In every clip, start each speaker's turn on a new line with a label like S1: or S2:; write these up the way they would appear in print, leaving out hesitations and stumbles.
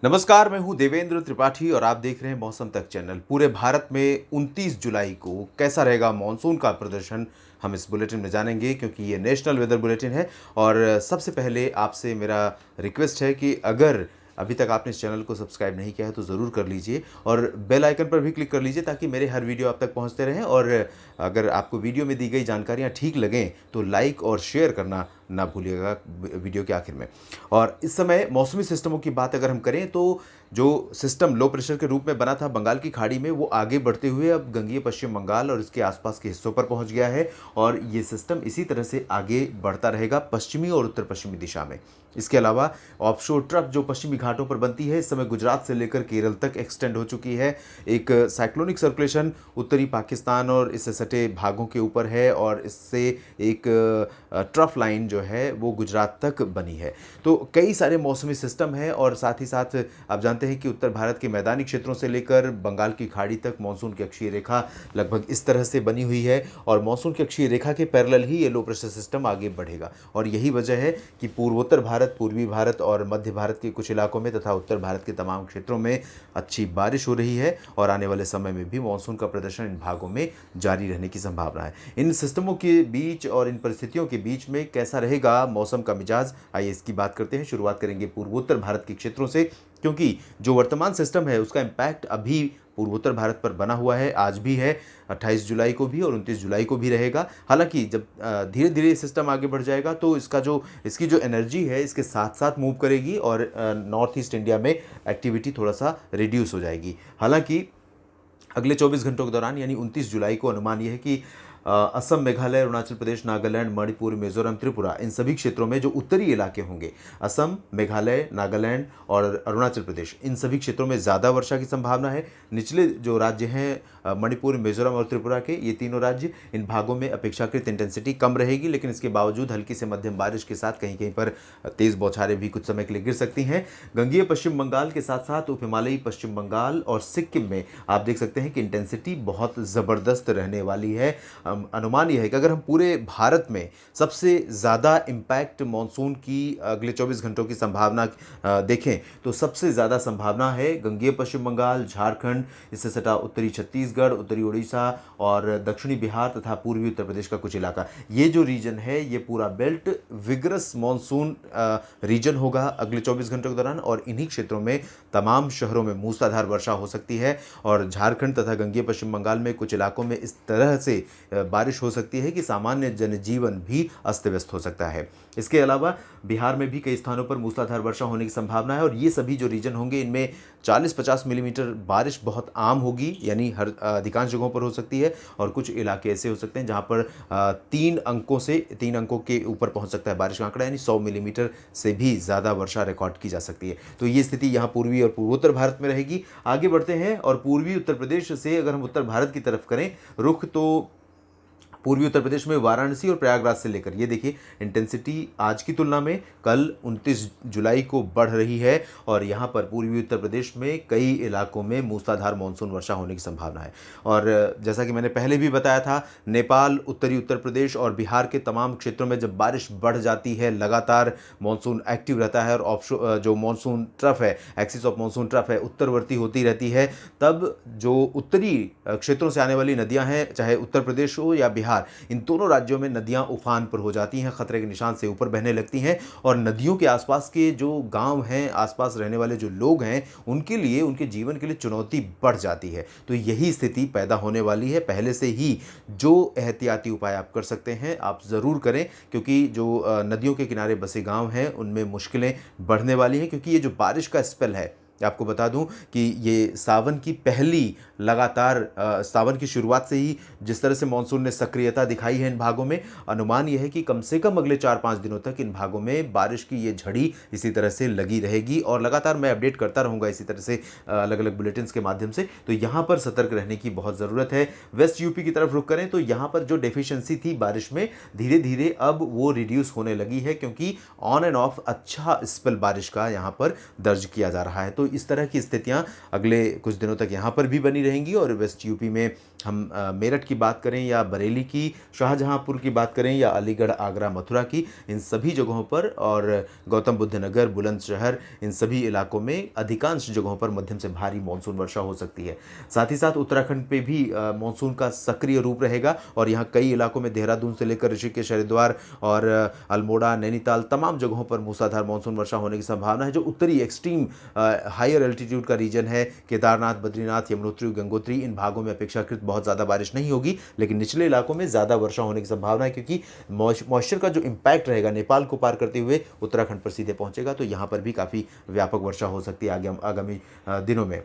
S1: नमस्कार, मैं हूं देवेंद्र त्रिपाठी और आप देख रहे हैं मौसम तक चैनल। पूरे भारत में 29 जुलाई को कैसा रहेगा मॉनसून का प्रदर्शन, हम इस बुलेटिन में जानेंगे क्योंकि ये नेशनल वेदर बुलेटिन है। और सबसे पहले आपसे मेरा रिक्वेस्ट है कि अगर अभी तक आपने इस चैनल को सब्सक्राइब नहीं किया है तो ज़रूर कर लीजिए और बेल आइकन पर भी क्लिक कर लीजिए ताकि मेरे हर वीडियो आप तक पहुंचते रहें। और अगर आपको वीडियो में दी गई जानकारियां ठीक लगें तो लाइक और शेयर करना ना भूलिएगा वीडियो के आखिर में। और इस समय मौसमी सिस्टमों की बात अगर हम करें तो जो सिस्टम लो प्रेशर के रूप में बना था बंगाल की खाड़ी में, वो आगे बढ़ते हुए अब गंगीय पश्चिम बंगाल और इसके आसपास के हिस्सों पर पहुंच गया है। और ये सिस्टम इसी तरह से आगे बढ़ता रहेगा पश्चिमी और उत्तर पश्चिमी दिशा में। इसके अलावा ऑफशोर ट्रफ जो पश्चिमी घाटों पर बनती है, इस समय गुजरात से लेकर केरल तक एक्सटेंड हो चुकी है। एक साइक्लोनिक सर्कुलेशन उत्तरी पाकिस्तान और इससे सटे भागों के ऊपर है और इससे एक ट्रफ लाइन जो है वो गुजरात तक बनी है। तो कई सारे मौसमी सिस्टम हैं और साथ ही साथ आप जानते हैं कि उत्तर भारत के मैदानी क्षेत्रों से लेकर बंगाल की खाड़ी तक मानसून की अक्षीय रेखा लगभग इस तरह से बनी हुई है और मानसून की अक्षीय रेखा के पैरेलल ही ये लो प्रेशर सिस्टम आगे बढ़ेगा। और यही वजह है कि पूर्वोत्तर भारत, पूर्वी भारत और मध्य भारत के कुछ इलाकों में तथा उत्तर भारत के तमाम क्षेत्रों में अच्छी बारिश हो रही है और आने वाले समय में भी मानसून का प्रदर्शन इन भागों में जारी रहने की संभावना है। इन सिस्टमों के बीच और इन परिस्थितियों के बीच में कैसा रहेगा मौसम का मिजाज, आइए इसकी बात करते हैं। शुरुआत करेंगे पूर्वोत्तर भारत के क्षेत्रों से, क्योंकि जो वर्तमान सिस्टम है उसका इम्पैक्ट अभी पूर्वोत्तर भारत पर बना हुआ है, आज भी है, 28 जुलाई को भी और 29 जुलाई को भी रहेगा। हालांकि जब धीरे धीरे सिस्टम आगे बढ़ जाएगा तो इसकी जो एनर्जी है इसके साथ साथ मूव करेगी और नॉर्थ ईस्ट इंडिया में एक्टिविटी थोड़ा सा रिड्यूस हो जाएगी। हालांकि अगले 24 घंटों के दौरान यानी 29 जुलाई को अनुमान यह है कि असम, मेघालय, अरुणाचल प्रदेश, नागालैंड, मणिपुर, मिजोरम, त्रिपुरा, इन सभी क्षेत्रों में जो उत्तरी इलाके होंगे, असम, मेघालय, नागालैंड और अरुणाचल प्रदेश, इन सभी क्षेत्रों में ज़्यादा वर्षा की संभावना है। निचले जो राज्य हैं मणिपुर, मिजोरम और त्रिपुरा के, ये तीनों राज्य, इन भागों में अपेक्षाकृत इंटेंसिटी कम रहेगी, लेकिन इसके बावजूद हल्की से मध्यम बारिश के साथ कहीं कहीं पर तेज़ बौछारें भी कुछ समय के लिए गिर सकती हैं। गंगीय पश्चिम बंगाल के साथ साथ उप हिमालयी पश्चिम बंगाल और सिक्किम में आप देख सकते हैं कि इंटेंसिटी बहुत ज़बरदस्त रहने वाली है। अनुमान यह है कि अगर हम पूरे भारत में सबसे ज़्यादा इम्पैक्ट मानसून की अगले 24 घंटों की संभावना देखें तो सबसे ज़्यादा संभावना है गंगीय पश्चिम बंगाल, झारखंड, इससे सटा उत्तरी छत्तीसगढ़, उत्तरी उड़ीसा और दक्षिणी बिहार तथा पूर्वी उत्तर प्रदेश का कुछ इलाका। ये जो रीजन है ये पूरा बेल्ट विग्रस मानसून रीजन होगा अगले 24 घंटों के दौरान और इन्हीं क्षेत्रों में तमाम शहरों में मूसलाधार वर्षा हो सकती है। और झारखंड तथा गंगीय पश्चिम बंगाल में कुछ इलाकों में इस तरह से बारिश हो सकती है कि सामान्य जनजीवन भी अस्त व्यस्त हो सकता है। इसके अलावा बिहार में भी कई स्थानों पर मूसलाधार वर्षा होने की संभावना है और ये सभी जो रीजन होंगे इनमें 40-50 मिलीमीटर बारिश बहुत आम होगी, यानी हर अधिकांश जगहों पर हो सकती है। और कुछ इलाके ऐसे हो सकते हैं जहां पर 3 अंकों के ऊपर पहुंच सकता है बारिश का आंकड़ा, यानी 100 मिलीमीटर से भी ज़्यादा वर्षा रिकॉर्ड की जा सकती है। तो ये स्थिति यहाँ पूर्वी और पूर्वोत्तर भारत में रहेगी। आगे बढ़ते हैं और पूर्वी उत्तर प्रदेश से अगर हम उत्तर भारत की तरफ करें रुख, तो पूर्वी उत्तर प्रदेश में वाराणसी और प्रयागराज से लेकर ये देखिए इंटेंसिटी आज की तुलना में कल 29 जुलाई को बढ़ रही है और यहाँ पर पूर्वी उत्तर प्रदेश में कई इलाकों में मूसलाधार मानसून वर्षा होने की संभावना है। और जैसा कि मैंने पहले भी बताया था, नेपाल, उत्तरी उत्तर प्रदेश और बिहार के तमाम क्षेत्रों में जब बारिश बढ़ जाती है, लगातार मानसून एक्टिव रहता है और ऑफशोर जो मानसून ट्रफ है, एक्सिस ऑफ मानसून ट्रफ है, उत्तरवर्ती होती रहती है, तब जो उत्तरी क्षेत्रों से आने वाली नदियाँ हैं, चाहे उत्तर प्रदेश हो या बिहार, इन दोनों राज्यों में नदियां उफान पर हो जाती हैं, खतरे के निशान से ऊपर बहने लगती हैं और नदियों के आसपास के जो गांव हैं, आसपास रहने वाले जो लोग हैं, उनके लिए, उनके जीवन के लिए चुनौती बढ़ जाती है। तो यही स्थिति पैदा होने वाली है। पहले से ही जो एहतियाती उपाय आप कर सकते हैं आप ज़रूर करें, क्योंकि जो नदियों के किनारे बसे गाँव हैं उनमें मुश्किलें बढ़ने वाली हैं। क्योंकि ये जो बारिश का स्पेल है, आपको बता दूं कि ये सावन की पहली लगातार सावन की शुरुआत से ही जिस तरह से मानसून ने सक्रियता दिखाई है इन भागों में, अनुमान यह है कि कम से कम अगले 4-5 दिनों तक इन भागों में बारिश की ये झड़ी इसी तरह से लगी रहेगी और लगातार मैं अपडेट करता रहूँगा इसी तरह से अलग अलग बुलेटिन्स के माध्यम से। तो यहाँ पर सतर्क रहने की बहुत ज़रूरत है। वेस्ट यूपी की तरफ रुख करें तो यहाँ पर जो डेफिशिएंसी थी बारिश में, धीरे धीरे अब वो रिड्यूस होने लगी है, क्योंकि ऑन एंड ऑफ अच्छा स्पेल बारिश का यहाँ पर दर्ज किया जा रहा है। तो इस तरह की स्थितियां अगले कुछ दिनों तक यहां पर भी बनी रहेंगी और वेस्ट यूपी में हम मेरठ की बात करें या बरेली की, शाहजहाँपुर की बात करें या अलीगढ़, आगरा, मथुरा की, इन सभी जगहों पर और गौतम बुद्ध नगर, बुलंदशहर, इन सभी इलाकों में अधिकांश जगहों पर मध्यम से भारी मानसून वर्षा हो सकती है। साथ ही साथ उत्तराखंड पे भी मानसून का सक्रिय रूप रहेगा और यहाँ कई इलाकों में देहरादून से लेकर ऋषिकेश, हरिद्वार और अल्मोड़ा, नैनीताल तमाम जगहों पर मूसलाधार मानसून वर्षा होने की संभावना है। जो उत्तरी एक्सट्रीम हायर एल्टीट्यूड का रीजन है, केदारनाथ, बद्रीनाथ, यमुनोत्री, गंगोत्री, इन भागों में अपेक्षाकृत बहुत ज़्यादा बारिश नहीं होगी, लेकिन निचले इलाकों में ज़्यादा वर्षा होने की संभावना है, क्योंकि मॉइस्चर का जो इम्पैक्ट रहेगा नेपाल को पार करते हुए उत्तराखंड पर सीधे पहुंचेगा, तो यहाँ पर भी काफ़ी व्यापक वर्षा हो सकती है आगामी दिनों में।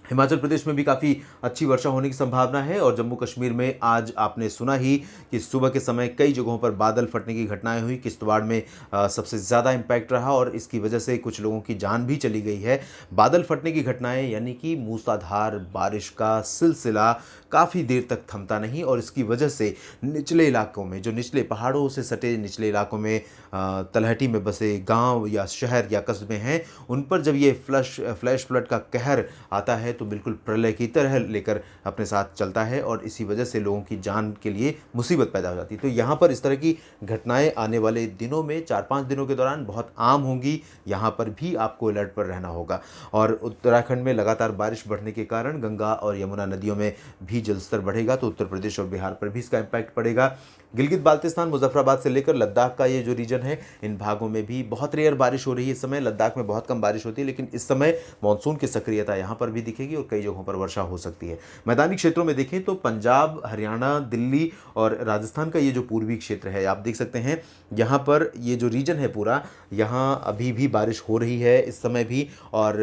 S1: हिमाचल प्रदेश में भी काफ़ी अच्छी वर्षा होने की संभावना है और जम्मू कश्मीर में आज आपने सुना ही कि सुबह के समय कई जगहों पर बादल फटने की घटनाएं हुई। किश्तवाड़ में सबसे ज़्यादा इम्पैक्ट रहा और इसकी वजह से कुछ लोगों की जान भी चली गई है। बादल फटने की घटनाएं यानी कि मूसलाधार बारिश का सिलसिला काफ़ी देर तक थमता नहीं और इसकी वजह से निचले इलाकों में, जो निचले पहाड़ों से सटे निचले इलाकों में तलहटी में बसे गांव या शहर या कस्बे हैं, उन पर जब ये फ्लैश फ्लड का कहर आता है तो बिल्कुल प्रलय की तरह लेकर अपने साथ चलता है और इसी वजह से लोगों की जान के लिए मुसीबत पैदा हो जाती है। तो यहाँ पर इस तरह की घटनाएं आने वाले दिनों में 4-5 दिनों के दौरान बहुत आम होंगी। यहाँ पर भी आपको अलर्ट पर रहना होगा और उत्तराखंड में लगातार बारिश बढ़ने के कारण गंगा और यमुना नदियों में भी जलस्तर बढ़ेगा, तो उत्तर प्रदेश और बिहार पर भी इसका इम्पैक्ट पड़ेगा। गिलगित बाल्टिस्तान, मुजफ्फराबाद से लेकर लद्दाख का ये जो रीजन है, इन भागों में भी बहुत रेयर बारिश हो रही है इस समय। लद्दाख में बहुत कम बारिश होती है, लेकिन इस समय मानसून की सक्रियता यहाँ पर भी दिखेगी और कई जगहों पर वर्षा हो सकती है। मैदानी क्षेत्रों में देखें तो पंजाब, हरियाणा, दिल्ली और राजस्थान का ये जो पूर्वी क्षेत्र है, आप देख सकते हैं यहाँ पर ये जो रीजन है पूरा, यहाँ अभी भी बारिश हो रही है इस समय भी और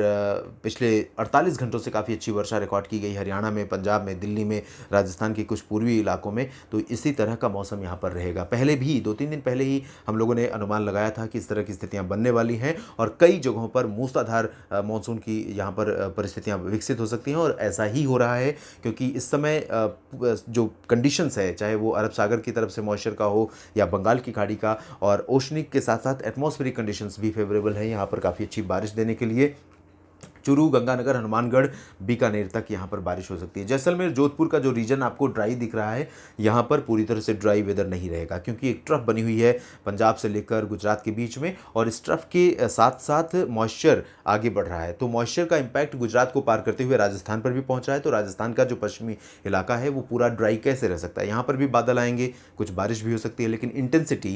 S1: पिछले 48 घंटों से काफ़ी अच्छी वर्षा रिकॉर्ड की गई हरियाणा में, पंजाब में, दिल्ली में, राजस्थान के कुछ पूर्वी इलाकों में। तो इसी तरह का मौसम यहाँ पर रहेगा। पहले भी 2-3 दिन पहले ही हम लोगों ने अनुमान लगाया था कि इस तरह की स्थितियाँ बनने वाली हैं और कई जगहों पर मूसलाधार मानसून की यहाँ पर परिस्थितियाँ विकसित हो सकती हैं और ऐसा ही हो रहा है, क्योंकि इस समय जो कंडीशंस है, चाहे वो अरब सागर की तरफ से मॉइस्चर का हो या बंगाल की खाड़ी का, और ओशनिक के साथ साथ एटमॉस्फेरिक कंडीशंस भी फेवरेबल हैं यहाँ पर काफ़ी अच्छी बारिश देने के लिए। चूरू, गंगानगर, हनुमानगढ़, बीकानेर तक यहाँ पर बारिश हो सकती है। जैसलमेर, जोधपुर का जो रीजन आपको ड्राई दिख रहा है, यहाँ पर पूरी तरह से ड्राई वेदर नहीं रहेगा, क्योंकि एक ट्रफ बनी हुई है पंजाब से लेकर गुजरात के बीच में और इस ट्रफ के साथ साथ मॉइस्चर आगे बढ़ रहा है। तो मॉइस्चर का इम्पैक्ट गुजरात को पार करते हुए राजस्थान पर भी पहुँच रहा है। तो राजस्थान का जो पश्चिमी इलाका है वो पूरा ड्राई कैसे रह सकता है? यहाँ पर भी बादल आएंगे, कुछ बारिश भी हो सकती है, लेकिन इंटेंसिटी,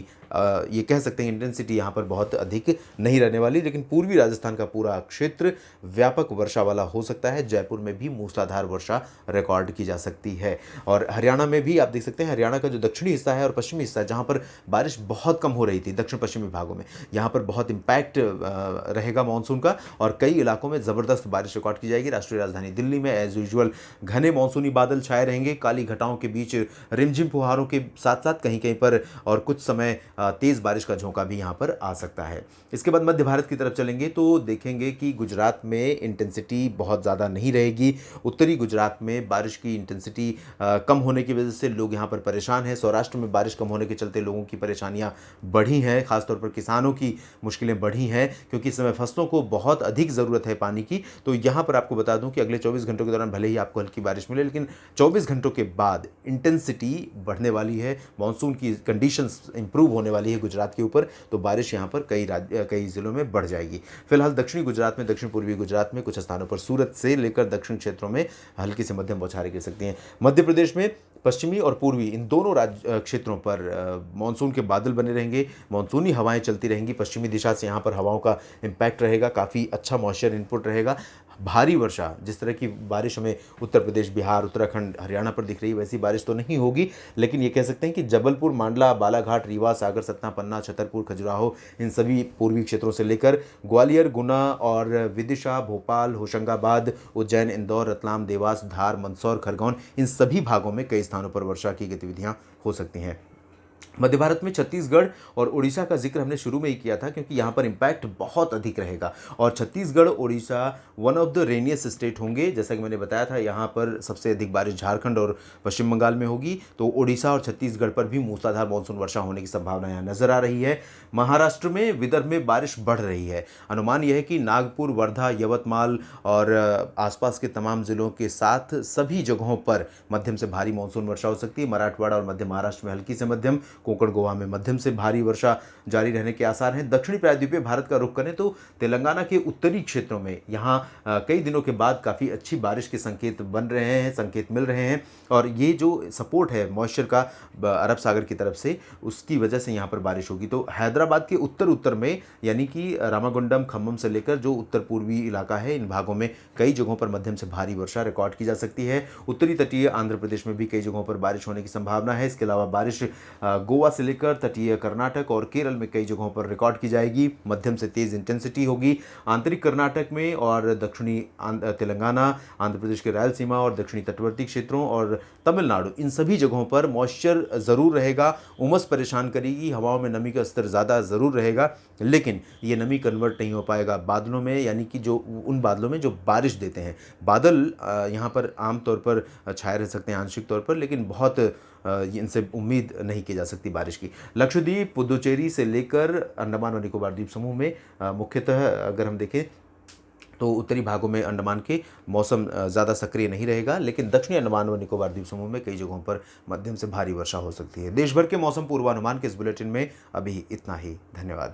S1: ये कह सकते हैं इंटेंसिटी यहाँ पर बहुत अधिक नहीं रहने वाली। लेकिन पूर्वी राजस्थान का पूरा क्षेत्र व्यापक वर्षा वाला हो सकता है। जयपुर में भी मूसलाधार वर्षा रिकॉर्ड की जा सकती है और हरियाणा में भी आप देख सकते हैं, हरियाणा का जो दक्षिणी हिस्सा है और पश्चिमी हिस्सा है, जहाँ पर बारिश बहुत कम हो रही थी दक्षिण पश्चिमी भागों में, यहाँ पर बहुत इम्पैक्ट रहेगा मानसून का और कई इलाकों में ज़बरदस्त बारिश रिकॉर्ड की जाएगी। राष्ट्रीय राजधानी दिल्ली में एज यूजुअल घने मानसूनी बादल छाए रहेंगे, काली घटाओं के बीच रिमझिम फुहारों के साथ साथ कहीं कहीं पर और कुछ समय तेज़ बारिश का झोंका भी यहाँ पर आ सकता है। इसके बाद मध्य भारत की तरफ चलेंगे तो देखेंगे कि गुजरात में इंटेंसिटी बहुत ज़्यादा नहीं रहेगी। उत्तरी गुजरात में बारिश की इंटेंसिटी कम होने की वजह से लोग यहाँ पर परेशान हैं। सौराष्ट्र में बारिश कम होने के चलते लोगों की परेशानियाँ बढ़ी हैं, खासतौर पर किसानों की मुश्किलें बढ़ी हैं, क्योंकि इस समय फसलों को बहुत अधिक ज़रूरत है पानी की। तो यहाँ पर आपको बता दूँ कि अगले 24 घंटों के दौरान भले ही आपको हल्की बारिश मिले, लेकिन 24 घंटों के बाद इंटेंसिटी बढ़ने वाली है, मानसून की कंडीशंस इंप्रूव होने वाली है गुजरात के ऊपर, तो बारिश यहाँ पर कई ज़िलों में बढ़ जाएगी। फिलहाल दक्षिणी गुजरात में, दक्षिण पूर्वी गुजरात में कुछ स्थानों पर सूरत से लेकर दक्षिण क्षेत्रों में हल्की से मध्यम बौछारें गिर सकती हैं। मध्य प्रदेश में पश्चिमी और पूर्वी इन दोनों क्षेत्रों पर मानसून के बादल बने रहेंगे, मानसूनी हवाएं चलती रहेंगी। पश्चिमी दिशा से यहाँ पर हवाओं का इम्पैक्ट रहेगा, काफ़ी अच्छा मॉइस्चर इनपुट रहेगा। भारी वर्षा, जिस तरह की बारिश हमें उत्तर प्रदेश, बिहार, उत्तराखंड, हरियाणा पर दिख रही है, वैसी बारिश तो नहीं होगी, लेकिन ये कह सकते हैं कि जबलपुर, मांडला, बालाघाट, रीवा, सागर, सतना, पन्ना, छतरपुर, खजुराहो, इन सभी पूर्वी क्षेत्रों से लेकर ग्वालियर, गुना और विदिशा, भोपाल, होशंगाबाद, उज्जैन, इंदौर, रतलाम, देवास, धार, मंदसौर, खरगोन, इन सभी भागों में कई स्थानों पर वर्षा की गतिविधियां हो सकती हैं। मध्य भारत में छत्तीसगढ़ और उड़ीसा का जिक्र हमने शुरू में ही किया था, क्योंकि यहाँ पर इम्पैक्ट बहुत अधिक रहेगा और Chhattisgarh Orissa one of the rainiest state होंगे। जैसा कि मैंने बताया था, यहाँ पर सबसे अधिक बारिश झारखंड और पश्चिम बंगाल में होगी, तो उड़ीसा और छत्तीसगढ़ पर भी मूसलाधार मानसून वर्षा होने की संभावना यहाँ नजर आ रही है। महाराष्ट्र में, विदर्भ में बारिश बढ़ रही है। अनुमान यह है कि नागपुर, वर्धा, यवतमाल और आसपास के तमाम जिलों के साथ सभी जगहों पर मध्यम से भारी मानसून वर्षा हो सकती है। मराठवाड़ा और मध्य महाराष्ट्र में हल्की से मध्यम, कोंकण गोवा में मध्यम से भारी वर्षा जारी रहने के आसार हैं। दक्षिणी प्रायद्वीपीय भारत का रुख करें तो तेलंगाना के उत्तरी क्षेत्रों में यहाँ कई दिनों के बाद काफ़ी अच्छी बारिश के संकेत बन रहे हैं, संकेत मिल रहे हैं, और ये जो सपोर्ट है मॉइस्चर का अरब सागर की तरफ से, उसकी वजह से यहाँ पर बारिश होगी। तो हैदराबाद के उत्तर उत्तर में, यानी कि रामागुंडम, खम्मम से लेकर जो उत्तर पूर्वी इलाका है, इन भागों में कई जगहों पर मध्यम से भारी वर्षा रिकॉर्ड की जा सकती है। उत्तरी तटीय आंध्र प्रदेश में भी कई जगहों पर बारिश होने की संभावना है। इसके अलावा बारिश गोवा से लेकर तटीय कर्नाटक और केरल में कई जगहों पर रिकॉर्ड की जाएगी। मध्यम से तेज इंटेंसिटी होगी। आंतरिक कर्नाटक में और दक्षिणी तेलंगाना, आंध्र प्रदेश के रायलसीमा और दक्षिणी तटवर्ती क्षेत्रों और तमिलनाडु, इन सभी जगहों पर मॉइस्चर ज़रूर रहेगा। उमस परेशान करेगी, हवाओं में नमी का स्तर ज़्यादा ज़रूर रहेगा, लेकिन ये नमी कन्वर्ट नहीं हो पाएगा बादलों में, यानी कि जो उन बादलों में जो बारिश देते हैं। बादल यहाँ पर आमतौर पर छाए रह सकते हैं आंशिक तौर पर, लेकिन बहुत इनसे उम्मीद नहीं की जा सकती बारिश की। लक्षद्वीप, पुदुचेरी से लेकर अंडमान और निकोबार द्वीप समूह में मुख्यतः अगर हम देखें तो उत्तरी भागों में अंडमान के मौसम ज़्यादा सक्रिय नहीं रहेगा, लेकिन दक्षिणी अंडमान व निकोबार द्वीप समूह में कई जगहों पर मध्यम से भारी वर्षा हो सकती है। देश भर के मौसम पूर्वानुमान के इस बुलेटिन में अभी इतना ही। धन्यवाद।